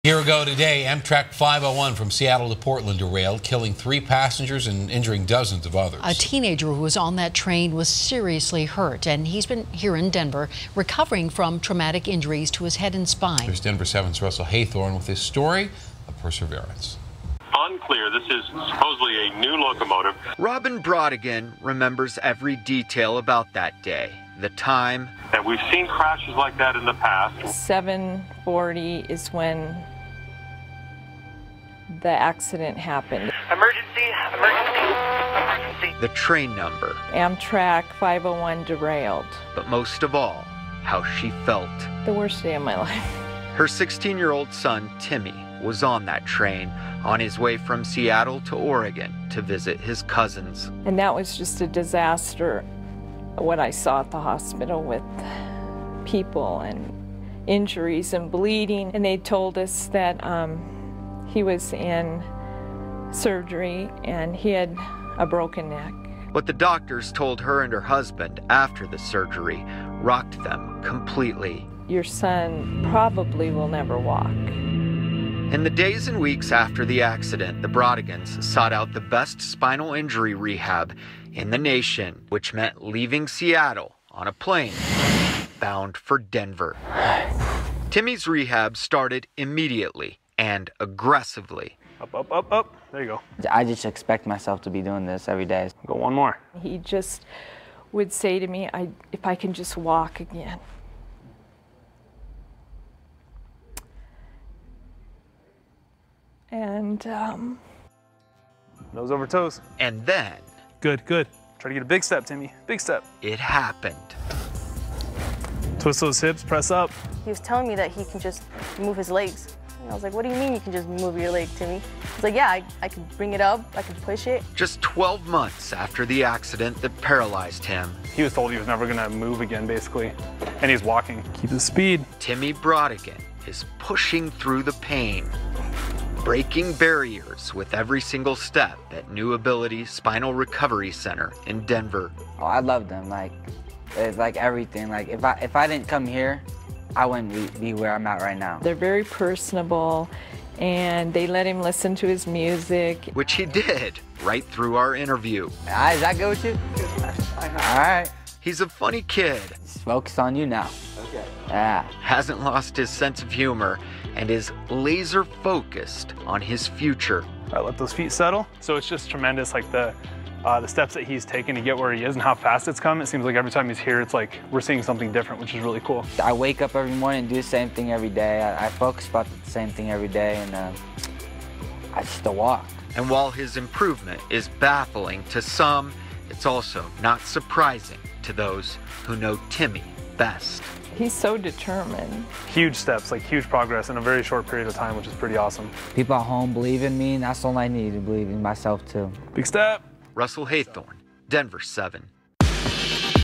Year ago today, Amtrak 501 from Seattle to Portland derailed, killing 3 passengers and injuring dozens of others. A teenager who was on that train was seriously hurt, and he's been here in Denver recovering from traumatic injuries to his head and spine. Here's Denver 7's Russell Haythorne with his story of perseverance. Unclear. This is supposedly a new locomotive. Robin Brodigan remembers every detail about that day, the time. And we've seen crashes like that in the past. 7:40 is when the accident happened. Emergency, emergency, emergency. The train number. Amtrak 501 derailed. But most of all, how she felt. The worst day of my life. Her 16-year-old son, Timmy, was on that train on his way from Seattle to Oregon to visit his cousins. And that was just a disaster, what I saw at the hospital with people and injuries and bleeding. And they told us that he was in surgery and he had a broken neck. What the doctors told her and her husband after the surgery rocked them completely. Your son probably will never walk. In the days and weeks after the accident, the Brodigans sought out the best spinal injury rehab in the nation, which meant leaving Seattle on a plane bound for Denver. Timmy's rehab started immediately and aggressively. Up, up, up, up. There you go. I just expect myself to be doing this every day. Go one more. He just would say to me, if I can just walk again. And nose over toes. And then Good, good. Try to get a big step, Timmy. Big step. it happened. Twist those hips, press up. He was telling me that he can just move his legs. And I was like, what do you mean you can just move your leg, Timmy? He's like, yeah, I can bring it up, I can push it. Just 12 months after the accident that paralyzed him, He was told he was never gonna move again, basically. And he's walking. Keep the speed. Timmy Brodigan is pushing through the pain, breaking barriers with every single step at New Ability Spinal Recovery Center in Denver. Oh, I love them. It's like everything. Like if I didn't come here, I wouldn't be where I'm at right now. they're very personable and they let him listen to his music. Which he did right through our interview. Is that good with you? All right. He's a funny kid, Just focus on you now. Okay. Yeah. hasn't lost his sense of humor, and is laser focused on his future. All right, let those feet settle. So it's just tremendous, like the steps that he's taken to get where he is and how fast it's come. It seems like every time he's here, it's like we're seeing something different, which is really cool. I wake up every morning and do the same thing every day. I focus about the same thing every day, and I just walk. And while his improvement is baffling to some, it's also not surprising to those who know Timmy best. He's so determined. Huge steps, like huge progress in a very short period of time, which is pretty awesome. People at home believe in me, and that's all I need to believe in myself too. Big step. Russell Haythorne, Denver 7.